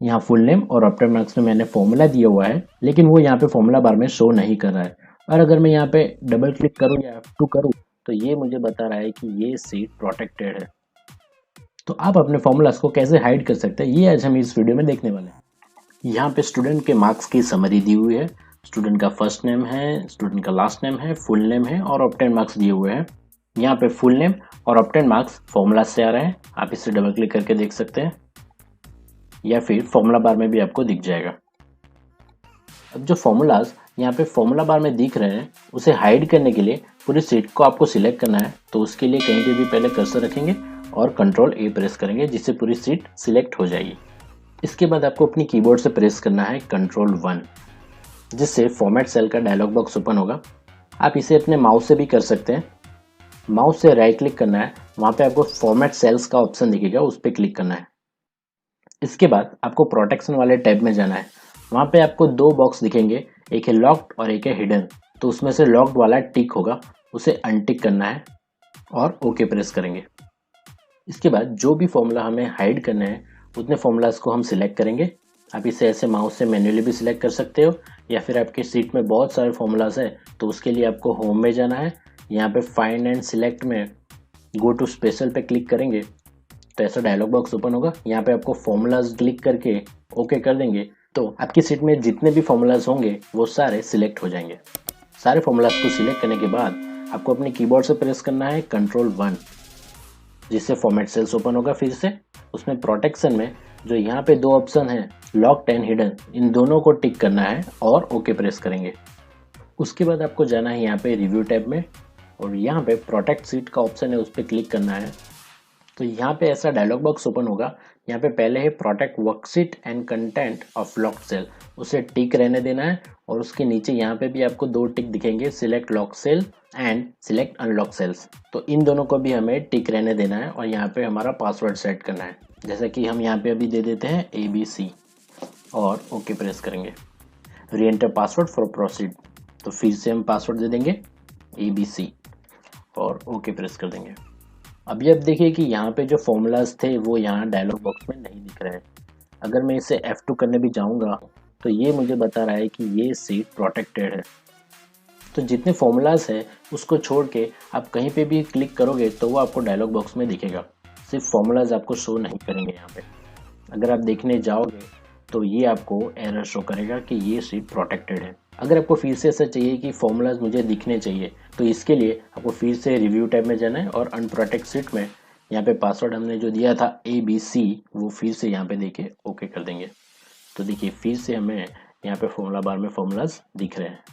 यहाँ full name और obtain marks में मैंने फॉर्मूला दिया हुआ है, लेकिन वो यहाँ पे फॉर्मूला बार में शो नहीं कर रहा है। और अगर मैं यहाँ पे डबल क्लिक करूँ या F2 करूँ तो ये मुझे बता रहा है कि ये सीट प्रोटेक्टेड है। तो आप अपने फॉर्मूलाज को कैसे हाइड कर सकते हैं, ये आज हम इस वीडियो में देखने वाले हैं। यहाँ पे स्टूडेंट के मार्क्स की समरी दी हुई है। स्टूडेंट का फर्स्ट नेम है, स्टूडेंट का लास्ट नेम है, फुल नेम है और ऑप्टेन मार्क्स दिए हुए हैं। यहाँ पे फुल नेम और ऑप्टेन मार्क्स फॉर्मूला से आ रहे हैं, आप इसे डबल क्लिक करके देख सकते हैं या फिर फॉर्मूला बार में भी आपको दिख जाएगा। अब जो फॉर्मूलाज यहाँ पे फॉर्मूला बार में दिख रहे हैं उसे हाइड करने के लिए पूरी सीट को आपको सिलेक्ट करना है। तो उसके लिए कहीं पे भी पहले कर्सर रखेंगे और कंट्रोल A प्रेस करेंगे, जिससे पूरी सीट सिलेक्ट हो जाएगी। इसके बाद आपको अपनी कीबोर्ड से प्रेस करना है कंट्रोल 1, जिससे फॉर्मेट सेल का डायलॉग बॉक्स ओपन होगा। आप इसे अपने माउस से भी कर सकते हैं। माउस से राइट क्लिक करना है, वहाँ पे आपको फॉर्मेट सेल्स का ऑप्शन दिखेगा, उस पर क्लिक करना है। इसके बाद आपको प्रोटेक्शन वाले टैब में जाना है। वहाँ पे आपको दो बॉक्स दिखेंगे, एक है लॉक्ड और एक है हिडन। तो उसमें से लॉक्ड वाला टिक होगा, उसे अनटिक करना है और ओके प्रेस करेंगे। इसके बाद जो भी फॉर्मूला हमें हाइड करना है उतने फॉर्मूलाज को हम सिलेक्ट करेंगे। आप इसे ऐसे माउस से मैन्युअली भी सिलेक्ट कर सकते हो, या फिर आपके सीट में बहुत सारे फॉर्मूलाज है तो उसके लिए आपको होम में जाना है। यहाँ पे फाइंड एंड सिलेक्ट में गो टू स्पेशल पे क्लिक करेंगे तो ऐसा डायलॉग बॉक्स ओपन होगा। यहाँ पे आपको फॉर्मूलाज क्लिक करके ओके कर देंगे तो आपकी सीट में जितने भी फॉर्मूलाज होंगे वो सारे सिलेक्ट हो जाएंगे। सारे फॉर्मूलाज को सिलेक्ट करने के बाद आपको अपने कीबोर्ड से प्रेस करना है कंट्रोल 1, जिससे फॉर्मेट सेल्स ओपन होगा। फिर से उसमें प्रोटेक्शन में जो यहाँ पे दो ऑप्शन है लॉक्ड एंड हिडन, इन दोनों को टिक करना है और ओके प्रेस करेंगे। उसके बाद आपको जाना है यहाँ पे रिव्यू टैब में और यहाँ पे प्रोटेक्ट सीट का ऑप्शन है, उस पर क्लिक करना है। तो यहाँ पे ऐसा डायलॉग बॉक्स ओपन होगा। यहाँ पे पहले है protect worksheet and content of locked cell, उसे टिक रहने देना है। और उसके नीचे यहाँ पे भी आपको दो टिक दिखेंगे, select lock cell and select unlock cells. तो इन दोनों को भी हमें टिक रहने देना है और यहाँ पे हमारा पासवर्ड सेट करना है। जैसा कि हम यहाँ पे अभी दे देते हैं ABC और ओके प्रेस करेंगे। री एंटर पासवर्ड फॉर प्रोसीड, तो फिर से हम पासवर्ड दे देंगे ABC और ओके प्रेस कर देंगे। अभी आप देखिए कि यहाँ पे जो फॉर्मूलाज थे वो यहाँ डायलॉग बॉक्स में नहीं दिख रहे हैं। अगर मैं इसे F2 करने भी जाऊँगा तो ये मुझे बता रहा है कि ये सीट प्रोटेक्टेड है। तो जितने फॉर्मूलाज है उसको छोड़ के आप कहीं पे भी क्लिक करोगे तो वो आपको डायलॉग बॉक्स में दिखेगा, सिर्फ फॉर्मूलाज आपको शो नहीं करेंगे। यहाँ पे अगर आप देखने जाओगे तो ये आपको एरर शो करेगा कि ये सीट प्रोटेक्टेड है। अगर आपको फिर से ऐसा चाहिए कि फॉर्मूलाज मुझे दिखने चाहिए तो इसके लिए आपको फिर से रिव्यू टैब में जाना है और अनप्रोटेक्ट सीट में यहाँ पे पासवर्ड हमने जो दिया था ABC वो फिर से यहाँ पे देके ओके कर देंगे। तो देखिए फिर से हमें यहाँ पे फॉर्मूला बार में फॉर्मूलाज दिख रहे हैं।